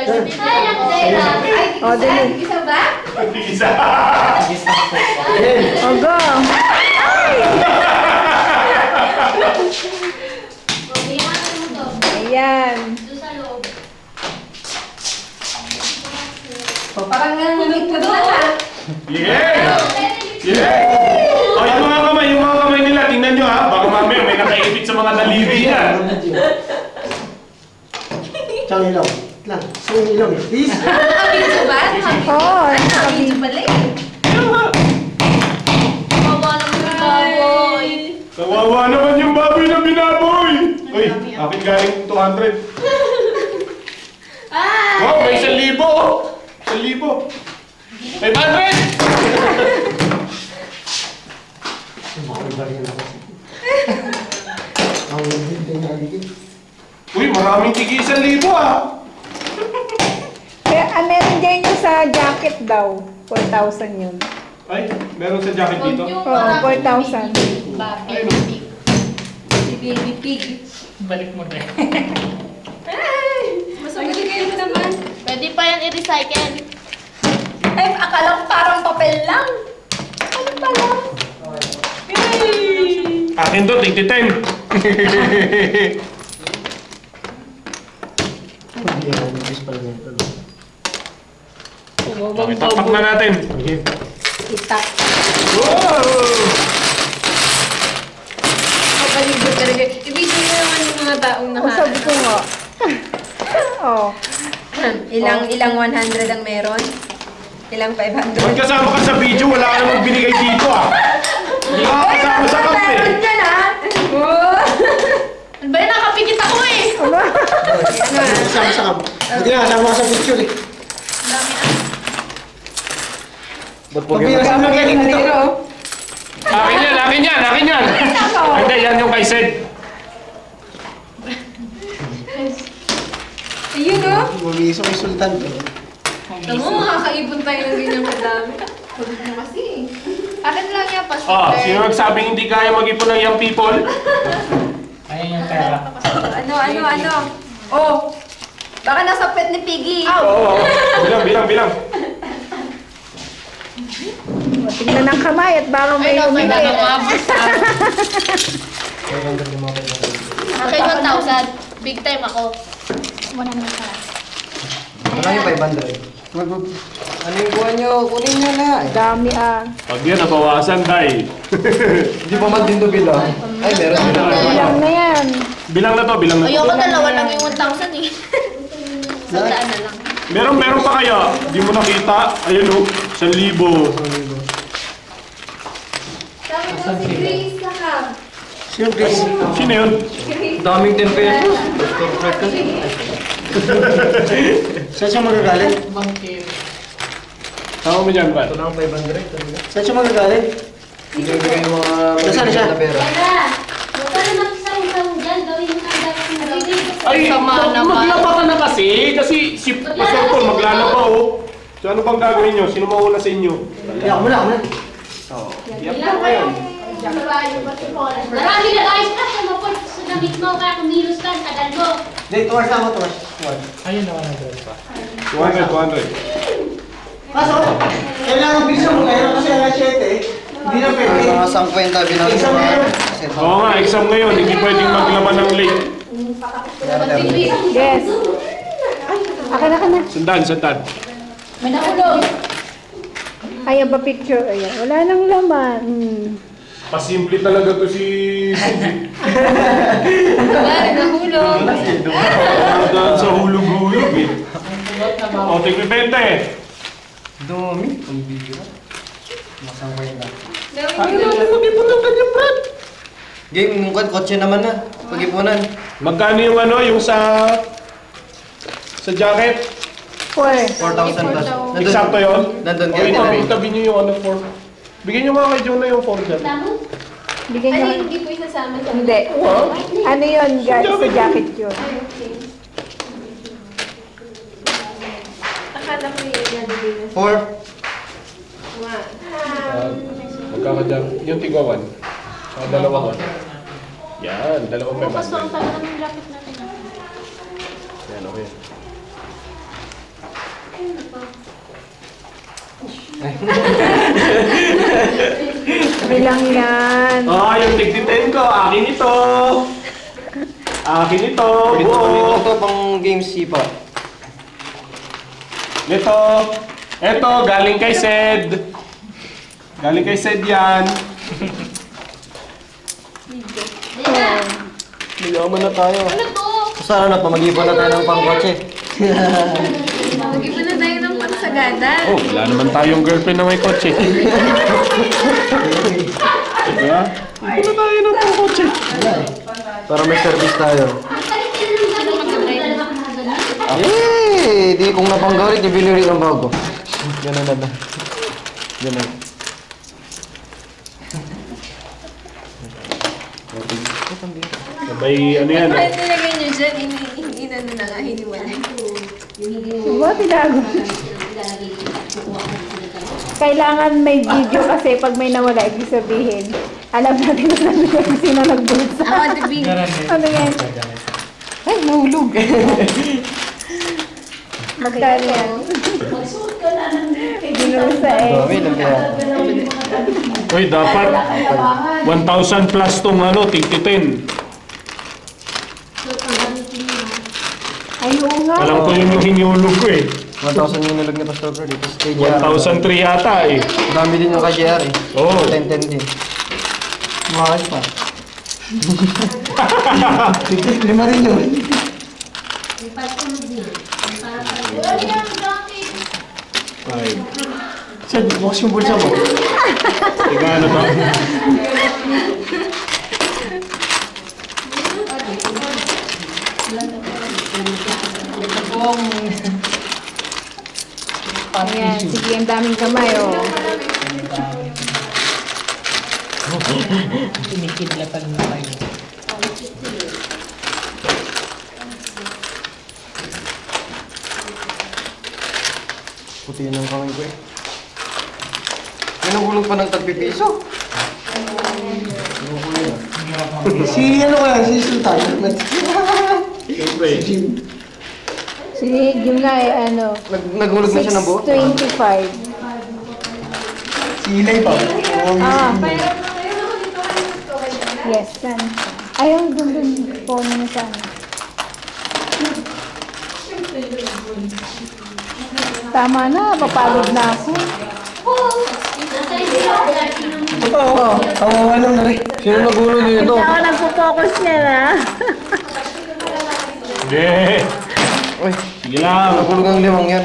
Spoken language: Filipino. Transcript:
O, dali. Isa ba? Isa. O, go. Ayan. Parang nangulit ka doon ha. Yeah! Yeah! O, yung mga kamay nila, tingnan nyo ha. Baka mamaya may nakaipit sa mga daliri yan. Tsaka ilaw. Lang. So, yung ilaw eh. Please. Nakabidyo ba? Oo, Nakabidyo pala eh. Kawawa naman yung baboy. Kawawa naman yung baboy na binaboy. Uy, akin galing 200. Wow, may 1,000. 1,000. 500! Ang hindi naligid. Uy, maraming tigi 1,000 ah. Kaya, meron dyan yung sa jacket daw. 4,000 yun. Ay, meron sa jacket dito. Oo, 4,000. Ay, no. Si baby pig. Balik mo na. Masagali kayo naman. Pwede pa yan i-recycle. Eh, akala ko parang papel lang. Ano pala? Akin to, 10. Hindi yan. Please pala nito. Okay, tapak na natin. Okay. Itak. Wow! Kapalibot talaga. Ibigay mo naman yung mga taong O, sabi ko nga. Oh. Ilang 100 ang meron? Ilang 500? Pag kasama ka sa video, wala ka namang binigay dito ah. Hindi ka kasama sa kamp eh. Meron dyan ha? Ano ba yan? Nakapikit ako eh! Kasama sa kamp. Hindi nga, kasama sa picture eh. Pabira sa mga galing dito. Akin yan. Hindi, yan yung kay Sed. Ayun o. Mag-iisang kay Sultan. Alam mo, makakaipon tayo ng ganyan kadami. Pagod mo kasi. Akin lang yan, Pastor. Oh, sino nagsabing hindi kaya mag-ipon ng young people? Ayun yung pera. Ano? Oh! Baka nasa pet ni Piggy. Oo. Bilang. O, tingnan ng kamay at baka may Ay, no, may umili. nangangabos. Akin 1,000. Big time ako. Wala naman pala. Wala yung 500. Ano yung buwan nyo? Kunin nyo na. Dami ah. Pag yan, nabawasan, tay. Hindi pa man din to bilang. Ay, meron. Bilang na yan. Bilang na to. Ayoko dalawa lang yung 1,000 eh. Sandaan na lang. Meron pa kaya? Hindi mo nakita? Ayun o, 1,000. Sabi ko si Grace na ka. Sino Grace? Sino yun? Daming 10 pesos. Saan siya magagaling? Bangkir. Tama mo dyan, ba? Ito lang 500. Saan siya magagaling? Hindi ko bigay yung mga Nasaan siya? na pera. Wala! Huwag ka na makisang-isang dyan. Gawin mo ang dapat mo gawin. Ay, Sama naman. maglaba ka na kasi si Pastor Paul maglalaba oh. So ano bang gagawin nyo? Sino mauna sa inyo? Ako muna. Yap na kayo. Marami na guys. Kasi mapot sa damit mo. Kaya kumilos ka. Tagal mo. Hindi, tuwas lang ako, tuwas. Ayun naman ang dress pa. 200. Kaso, kailangan bilisan mo ngayon kasi alas 7 eh. Hindi na pwede. Mga 50 binalik Isang ko meron. Oo nga, exam ngayon. Hindi pwedeng maglaban ng late. Yes. Akin na. Sandan. May nakulog. Ayan ba picture? Ayan. Wala nang laman. Pasimple talaga to si Wala, nahulog. Dahil sa hulog-hulog eh. O, tigil 20. Dumi. Ang bira. Masang kayo na. Ay, natin mag-ipon ng kanyang brad. Game, mukha kotse naman na. Pag-ipunan. Magkano yung yung sa jacket? 4,000 plus. Eksakto yun? Nandun O, ka. itabi nyo yung 4. Bigyan nyo nga kay Jonah yung 4 dyan. Tama? Bigyan Ano, nyo. hindi po isasama sa... Hindi. Ano yun guys? Sa jacket yun. Ay, okay. Akala ko yung nalagay na 4. Magkakadang, yung tigwawan. Dalawa ko. Yan, dalawa Pastor, ang 500. tagal ng jacket natin. Yan, okay. Bilang yan. Oh, yung tig-10 ko. Akin ito. Akin ito. Ito, Buo. ito pang game sipa. Ito. Ito, galing kay Sed. Galing kay Sed yan. Mayaman na tayo. Ano to? Sana na, mag-ipon na tayo ng pangkotse. Mag-iba na tayo ng pansagada. Oh, wala naman tayong girlfriend na may kotse. Diba? Wala tayo ng kotse. Para may service tayo. Eh, di kong napanggalit, ibili rin ang bago. Ganun na. Ganun. Sabay, ano yan? Kahit nilagay nyo dyan, inano na nga, hiniwalay. Diba, tinago? Kailangan may video kasi pag may nawala, ibig sabihin, alam natin kung sino nagbulsa. Ako, the big. Ganun eh. Ano yan? Ay, nahulog. Magkano yan? Binulsa eh. Dami lang kaya. Uy, dapat 1,000 plus tong ano, tig-10. Ay, oo nga. Alam ko yun yung hinihulog ko eh. 1,000 yung nilog ni Pastor Fred. Tapos kay JR. 1,003 yata eh. Dami din yung kay JR eh. Oo. 10-10 din. Mahal pa. 5 rin yun. Ay, Sir, bukas yung bulsa mo. tiga ano ba? Ayan, sige, ang daming kamay, oh. Kinikidlatan na tayo. Puti yun ang kamay ko eh. May nahulog pa ng tagpipiso. Si ano kaya? Si Sultan? Siyempre. Sige, yun nga eh, ano, Naghulog na siya ng buo? 625. Si Ilay pa. Ah. Yes, saan? Ayaw, dun phone mo saan. Tama na, papagod na ako. Oo, kawawa lang na rin. Sino naghulog Hindi nito? ako nagpo-focus niya na. Hindi. Uy, Sige lang. naghulog ang limang yan.